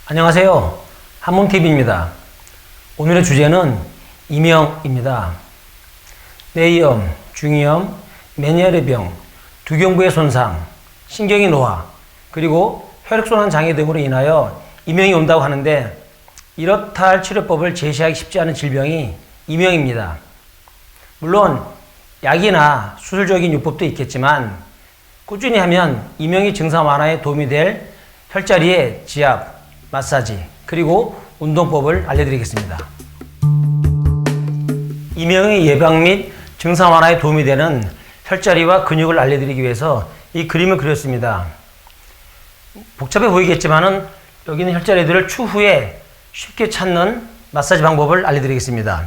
안녕하세요. 한몸TV입니다. 오늘의 주제는 이명입니다. 뇌이염, 중이염, 메니에르병, 두경부의 손상, 신경의 노화, 그리고 혈액순환 장애 등으로 인하여 이명이 온다고 하는데 이렇다 할 치료법을 제시하기 쉽지 않은 질병이 이명입니다. 물론 약이나 수술적인 요법도 있겠지만 꾸준히 하면 이명의 증상 완화에 도움이 될 혈자리의 지압, 마사지, 그리고 운동법을 알려드리겠습니다. 이명의 예방 및 증상 완화에 도움이 되는 혈자리와 근육을 알려드리기 위해서 이 그림을 그렸습니다. 복잡해 보이겠지만은 여기 있는 혈자리들을 추후에 쉽게 찾는 마사지 방법을 알려드리겠습니다.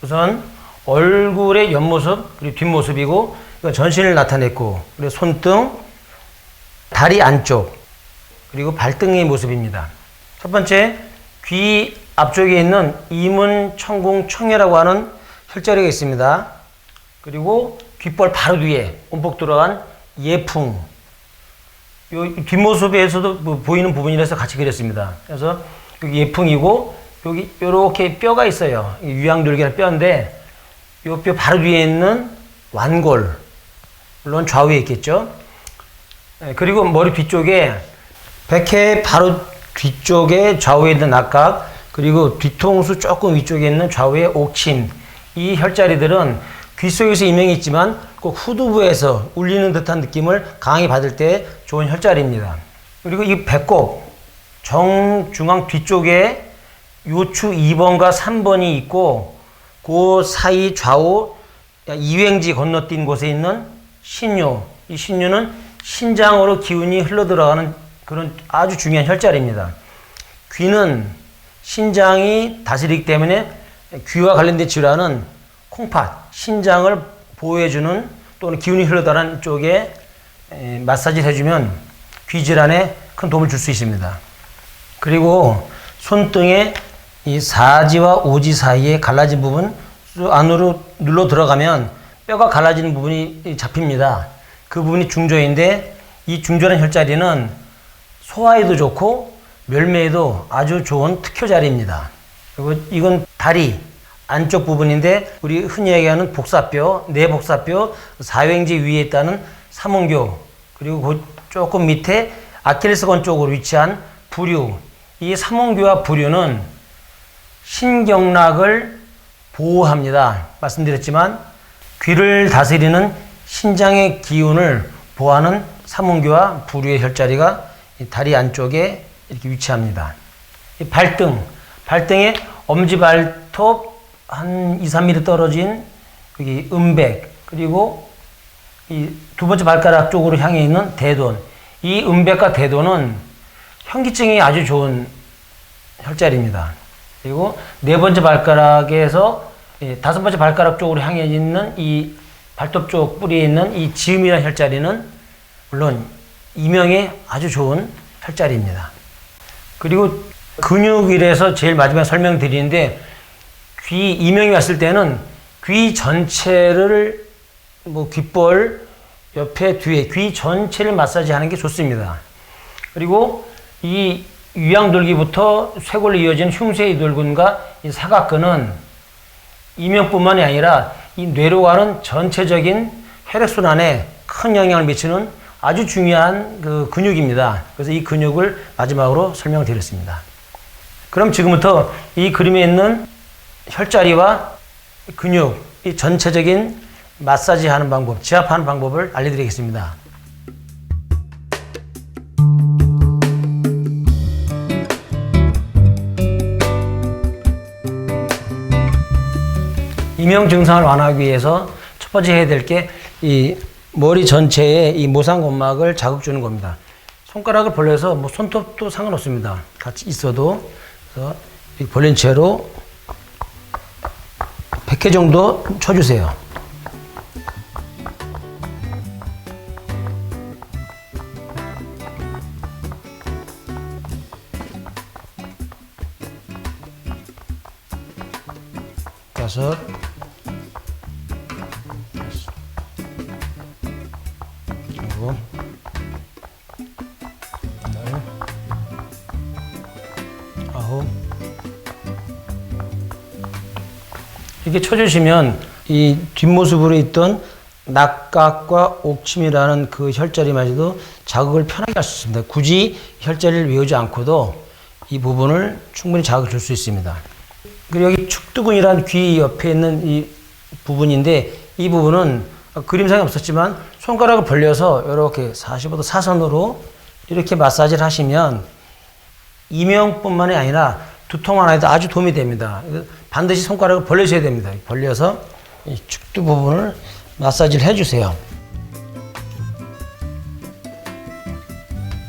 우선 얼굴의 옆모습 그리고 뒷모습이고 이건 전신을 나타냈고 그리고 손등, 다리 안쪽 그리고 발등의 모습입니다. 첫 번째 귀 앞쪽에 있는 이문, 청궁, 청혈이라고 하는 혈자리가 있습니다. 그리고 귓볼 바로 뒤에 움푹 들어간 예풍. 요 뒷모습에서도 보이는 부분이라서 같이 그렸습니다. 그래서 여기 예풍이고 여기 이렇게 뼈가 있어요. 유양돌기라는 뼈인데 이 뼈 바로 뒤에 있는 완골. 물론 좌우에 있겠죠. 그리고 머리 뒤쪽에 백회 바로 뒤쪽에 좌우에 있는 낙각, 그리고 뒤통수 조금 위쪽에 있는 좌우의 옥침. 이 혈자리들은 귀 속에서 이명이 있지만 꼭 후두부에서 울리는 듯한 느낌을 강하게 받을 때 좋은 혈자리입니다. 그리고 이 배꼽 정중앙 뒤쪽에 요추 2번과 3번이 있고 그 사이 좌우 이횡지 건너뛴 곳에 있는 신유. 이 신유는 신장으로 기운이 흘러들어가는 그런 아주 중요한 혈자리입니다. 귀는 신장이 다스리기 때문에 귀와 관련된 질환은 콩팥, 신장을 보호해주는 또는 기운이 흘러들어가는 쪽에 마사지를 해주면 귀 질환에 큰 도움을 줄 수 있습니다. 그리고 손등에 이 사지와 오지 사이에 갈라진 부분 안으로 눌러 들어가면 뼈가 갈라지는 부분이 잡힙니다. 그 부분이 중조인데 이 중조라는 혈자리는 소화에도 좋고 멸매에도 아주 좋은 특효 자리입니다. 그리고 이건 다리 안쪽 부분인데 우리 흔히 얘기하는 복사뼈, 내복사뼈, 사횡지 위에 있다는 삼원교, 그리고 그 조금 밑에 아킬레스건 쪽으로 위치한 부류. 이 삼원교와 부류는 신경락을 보호합니다. 말씀드렸지만 귀를 다스리는 신장의 기운을 보호하는 삼원교와 부류의 혈자리가 다리 안쪽에 이렇게 위치합니다. 발등에 엄지발톱 한 2-3mm 떨어진 여기 음백, 그리고 이 두 번째 발가락 쪽으로 향해 있는 대돈. 이 음백과 대돈은 현기증이 아주 좋은 혈자리입니다. 그리고 네 번째 발가락에서 다섯 번째 발가락 쪽으로 향해 있는 이 발톱 쪽 뿌리에 있는 이 지음이라는 혈자리는 물론 이명에 아주 좋은 혈자리입니다. 그리고 근육이라서 제일 마지막에 설명드리는데 귀 이명이 왔을 때는 귀 전체를 귓볼 옆에 뒤에 귀 전체를 마사지하는 게 좋습니다. 그리고 이 유양돌기부터 쇄골로 이어진 흉쇄이돌근과 이 사각근은 이명뿐만이 아니라 이 뇌로 가는 전체적인 혈액순환에 큰 영향을 미치는 아주 중요한 그 근육입니다. 그래서 이 근육을 마지막으로 설명드렸습니다. 그럼 지금부터 이 그림에 있는 혈자리와 근육, 이 전체적인 마사지 하는 방법, 지압하는 방법을 알려드리겠습니다. 이명 증상을 완화하기 위해서 첫 번째 해야 될 게 이 머리 전체에 이 모상근막을 자극 주는 겁니다. 손가락을 벌려서 손톱도 상관없습니다. 같이 있어도 그래서 벌린 채로 100회 정도 쳐주세요. 다섯, 그리고 9 이렇게 쳐주시면 이 뒷모습으로 있던 낙각과 옥침이라는 그 혈자리마저도 자극을 편하게 할 수 있습니다. 굳이 혈자리를 외우지 않고도 이 부분을 충분히 자극을 줄 수 있습니다. 그리고 여기 축두근이라는 귀 옆에 있는 이 부분인데 이 부분은 그림상에 없었지만 손가락을 벌려서 이렇게 45도 사선으로 이렇게 마사지를 하시면 이명뿐만이 아니라 두통 하나에도 아주 도움이 됩니다. 반드시 손가락을 벌리셔야 됩니다. 벌려서 이 축두 부분을 마사지를 해주세요.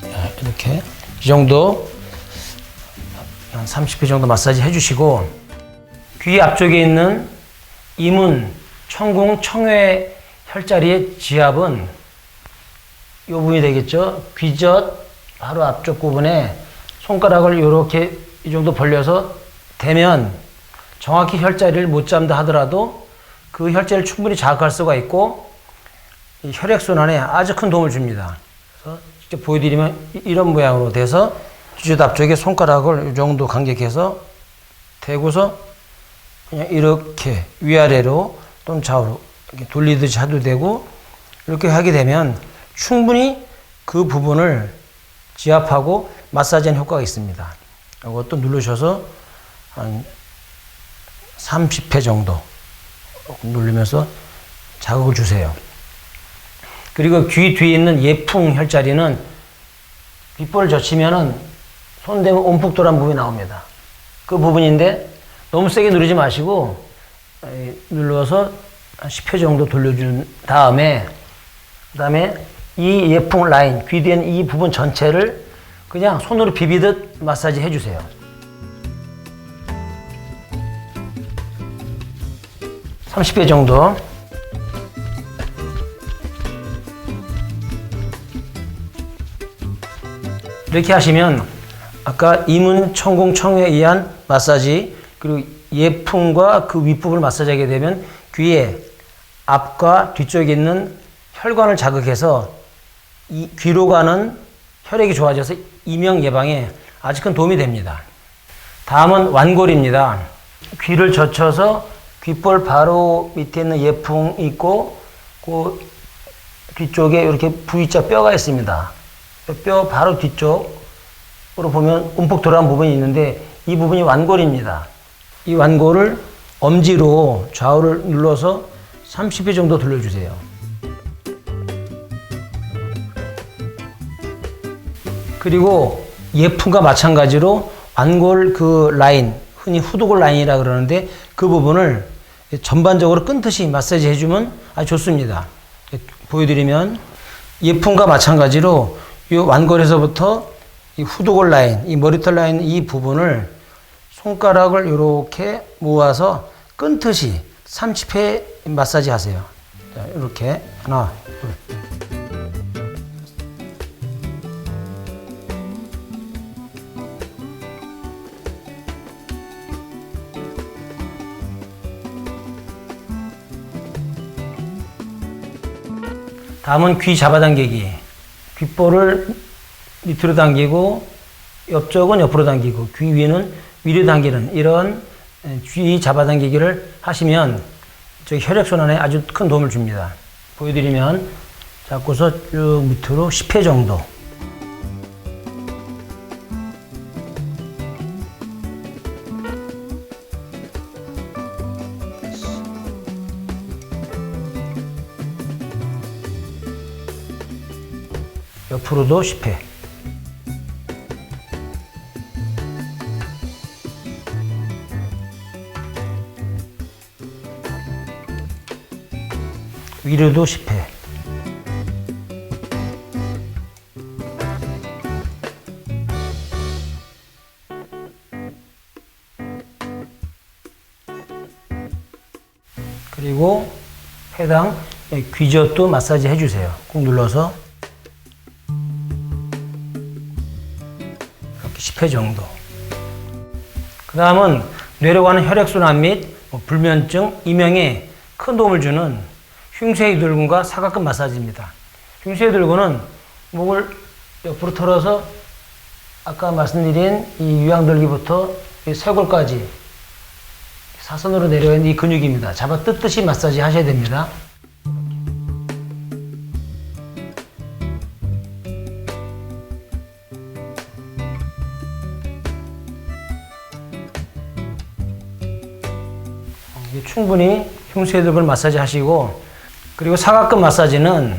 자, 이렇게 이 정도 한 30회 정도 마사지 해주시고 귀 앞쪽에 있는 이문, 청궁, 청회 혈자리의 지압은 이 부분이 되겠죠. 귀젓 바로 앞쪽 부분에 손가락을 이렇게 이 정도 벌려서 대면 정확히 혈자리를 못 잡는다 하더라도 그 혈자리를 충분히 자극할 수가 있고 이 혈액순환에 아주 큰 도움을 줍니다. 그래서 직접 보여드리면 이런 모양으로 돼서 귀젓 앞쪽에 손가락을 이 정도 간격해서 대고서 그냥 이렇게 위아래로 또는 좌우로 이렇게 돌리듯이 해도 되고 이렇게 하게 되면 충분히 그 부분을 지압하고 마사지하는 효과가 있습니다. 이것도 누르셔서 한 30회 정도 누르면서 자극을 주세요. 그리고 귀 뒤에 있는 예풍 혈자리는 귓볼을 젖히면은 손 대면 움푹돌한 부분이 나옵니다. 그 부분인데 너무 세게 누르지 마시고 눌러서 한 10회 정도 돌려준 다음에 그다음에 이 예풍 라인, 귀 뒤에 있는 이 부분 전체를 그냥 손으로 비비듯 마사지 해주세요. 한 30회 정도. 이렇게 하시면 아까 이문, 청궁, 청회에 의한 마사지 그리고 예풍과 그 윗부분을 마사지하게 되면 귀에 앞과 뒤쪽에 있는 혈관을 자극해서 이 귀로 가는 혈액이 좋아져서 이명 예방에 아주 큰 도움이 됩니다. 다음은 완골입니다. 귀를 젖혀서 귓볼 바로 밑에 있는 예풍이 있고 그 뒤쪽에 이렇게 V자 뼈가 있습니다. 뼈 바로 뒤쪽으로 보면 움푹 돌아간 부분이 있는데 이 부분이 완골입니다. 이 완골을 엄지로 좌우를 눌러서 30회 정도 돌려주세요. 그리고 예풍과 마찬가지로 완골 그 라인, 흔히 후두골 라인이라 그러는데 그 부분을 전반적으로 끈듯이 마사지 해주면 아주 좋습니다. 보여드리면 예풍과 마찬가지로 이 완골에서부터 이 후두골 라인, 이 머리털 라인 이 부분을 손가락을 이렇게 모아서 끈듯이 30회 마사지 하세요. 자, 이렇게 하나, 둘. 다음은 귀 잡아당기기. 귓볼을 밑으로 당기고 옆쪽은 옆으로 당기고 귀 위는 위로 당기는 이런 귀 잡아당기기를 하시면 저 혈액순환에 아주 큰 도움을 줍니다. 보여드리면 잡고서 쭉 밑으로 10회 정도. 옆으로도 10회. 위로도 10회. 그리고 해당 귀젓도 마사지 해주세요. 꾹 눌러서. 10회 정도. 그 다음은 뇌로 가는 혈액순환 및 불면증, 이명에 큰 도움을 주는 흉쇄이돌근과 사각근 마사지입니다. 흉쇄이돌근은 목을 옆으로 털어서 아까 말씀드린 이 유양돌기부터 이 쇄골까지 사선으로 내려있는 이 근육입니다. 잡아 뜯듯이 마사지 하셔야 됩니다. 충분히 흉쇄들을 마사지 하시고, 그리고 사각근 마사지는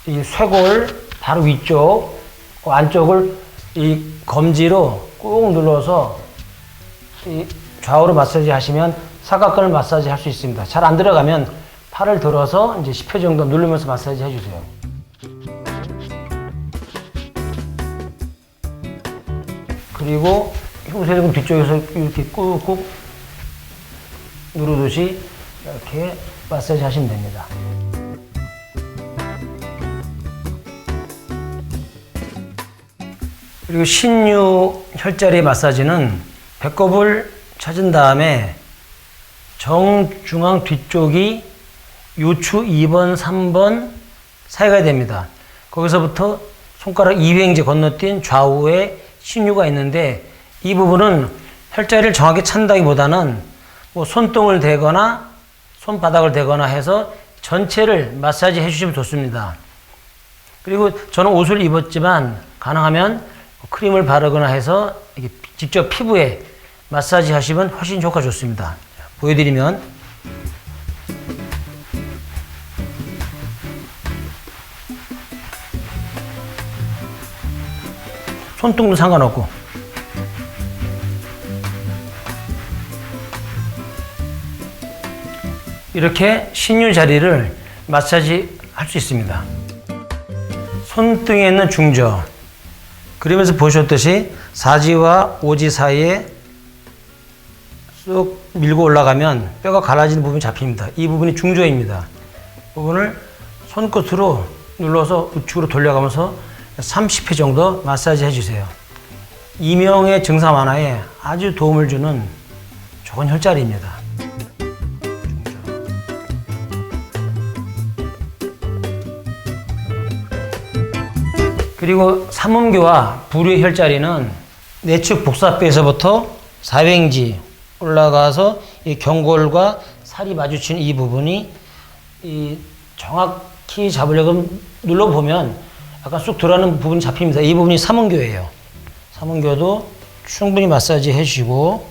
이 쇄골 바로 위쪽, 안쪽을 이 검지로 꾹 눌러서 이 좌우로 마사지 하시면 사각근을 마사지 할 수 있습니다. 잘 안 들어가면 팔을 들어서 이제 10회 정도 누르면서 마사지 해주세요. 그리고 흉쇄근 뒤쪽에서 이렇게 꾹꾹 누르듯이 이렇게 마사지 하시면 됩니다. 그리고 신유 혈자리 마사지는 배꼽을 찾은 다음에 정중앙 뒤쪽이 요추 2번, 3번 사이가 됩니다. 거기서부터 손가락 2횡제 건너뛴 좌우에 신유가 있는데, 이 부분은 혈자리를 정확히 찬다기보다는 뭐 손등을 대거나 손바닥을 대거나 해서 전체를 마사지 해주시면 좋습니다. 그리고 저는 옷을 입었지만 가능하면 크림을 바르거나 해서 직접 피부에 마사지 하시면 훨씬 효과가 좋습니다. 보여드리면, 손등도 상관없고, 이렇게 신유 자리를 마사지 할 수 있습니다. 손등에 있는 중저, 그림에서 보셨듯이 4지와 5지 사이에 쑥 밀고 올라가면 뼈가 갈라지는 부분이 잡힙니다. 이 부분이 중저입니다. 이 부분을 손끝으로 눌러서 우측으로 돌려가면서 30회 정도 마사지 해주세요. 이명의 증상 완화에 아주 도움을 주는 좋은 혈자리입니다. 그리고 삼음교와 부류의 혈자리는 내측 복사뼈에서부터 사횡지 올라가서 이 경골과 살이 마주치는 이 부분이 정확히 잡으려고 눌러보면 약간 쑥 들어가는 부분이 잡힙니다. 이 부분이 삼음교예요. 삼음교도 충분히 마사지 해주시고,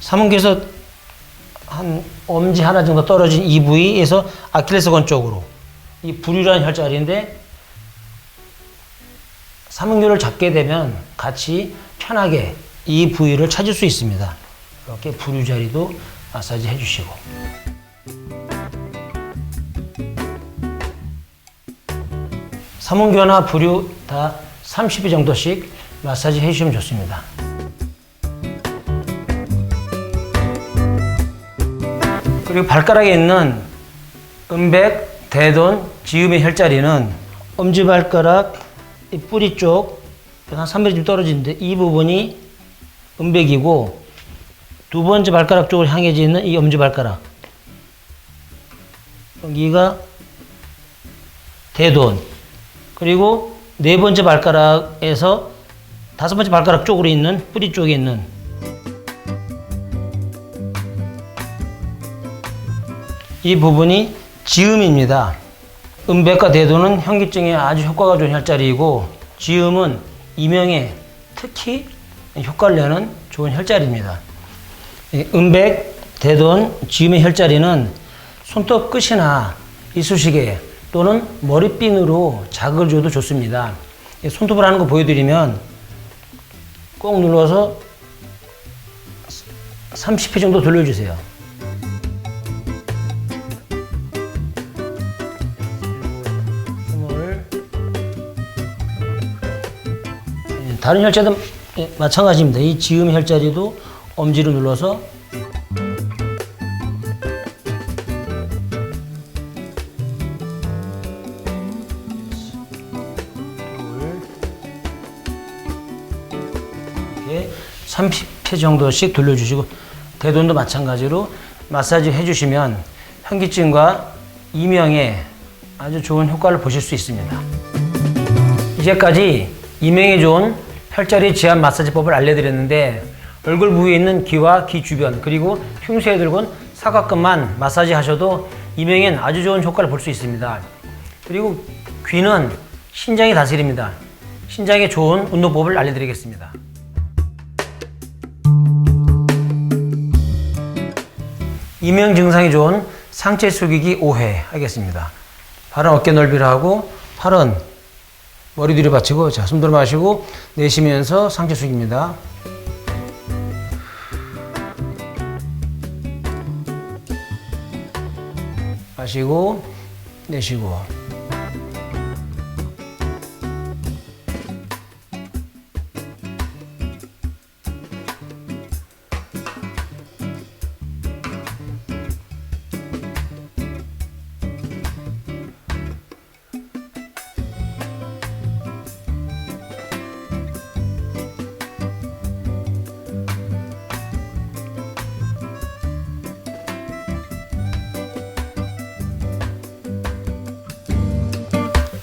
삼음교에서 한 엄지 하나 정도 떨어진 이 부위에서 아킬레스건 쪽으로, 이 부류라는 혈자리인데 삼음교를 잡게 되면 같이 편하게 이 부위를 찾을 수 있습니다. 이렇게 부류 자리도 마사지 해주시고, 삼음교나 부류 다 30회 정도씩 마사지 해주시면 좋습니다. 그리고 발가락에 있는 음백, 대돈, 지음의 혈자리는 엄지발가락 이 뿌리 쪽 한 3mm 떨어지는데 이 부분이 음백이고, 두 번째 발가락 쪽으로 향해져 있는 이 엄지발가락, 여기가 대돈, 그리고 네 번째 발가락에서 다섯 번째 발가락 쪽으로 있는 뿌리 쪽에 있는 이 부분이 지음입니다. 음백과 대돈은 현기증에 아주 효과가 좋은 혈자리이고, 지음은 이명에 특히 효과를 내는 좋은 혈자리입니다. 음백, 대돈, 지음의 혈자리는 손톱 끝이나 이쑤시개 또는 머리핀으로 자극을 줘도 좋습니다. 손톱을 하는 거 보여드리면 꼭 눌러서 30회 정도 돌려주세요. 다른 혈자도 마찬가지입니다. 이 지음 혈자리도 엄지로 눌러서 이렇게 30회 정도씩 돌려주시고, 대돈도 마찬가지로 마사지 해주시면 현기증과 이명에 아주 좋은 효과를 보실 수 있습니다. 이제까지 이명에 좋은 혈자리 지압 마사지법을 알려드렸는데 얼굴 부위에 있는 귀와 귀 주변 그리고 흉쇄에 들곤 사각근만 마사지 하셔도 이명엔 아주 좋은 효과를 볼 수 있습니다. 그리고 귀는 신장이 다스립니다. 신장에 좋은 운동법을 알려드리겠습니다. 이명 증상이 좋은 상체 숙이기 5회 하겠습니다. 발은 어깨 넓이를 하고 팔은 머리 뒤로 받치고 자, 숨 들어 마시고 내쉬면서 상체 숙입니다. 마시고 내쉬고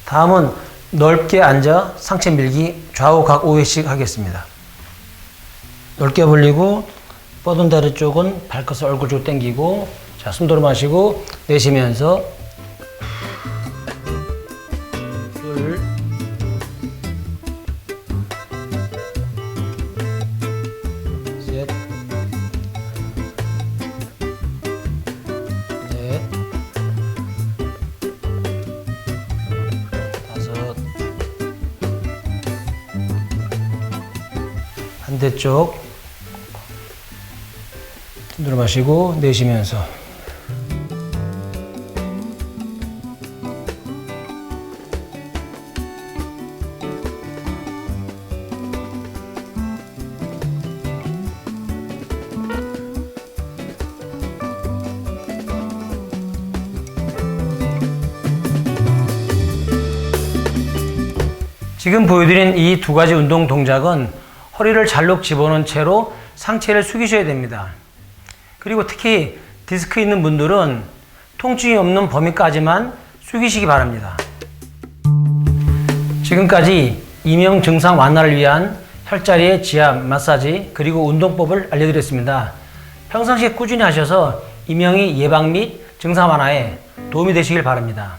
다음은 넓게 앉아 상체 밀기 좌우 각 5회씩 하겠습니다. 넓게 벌리고 뻗은 다리 쪽은 발끝을 얼굴 쪽으로 당기고 자, 숨 들어 마시고 내쉬면서 둘 셋 넷 반대쪽 들어 마시고 내쉬면서 지금 보여드린 이 두 가지 운동 동작은 허리를 잘록 집어넣은 채로 상체를 숙이셔야 됩니다. 그리고 특히 디스크 있는 분들은 통증이 없는 범위까지만 숙이시기 바랍니다. 지금까지 이명 증상 완화를 위한 혈자리의 지압, 마사지, 그리고 운동법을 알려드렸습니다. 평상시에 꾸준히 하셔서 이명의 예방 및 증상 완화에 도움이 되시길 바랍니다.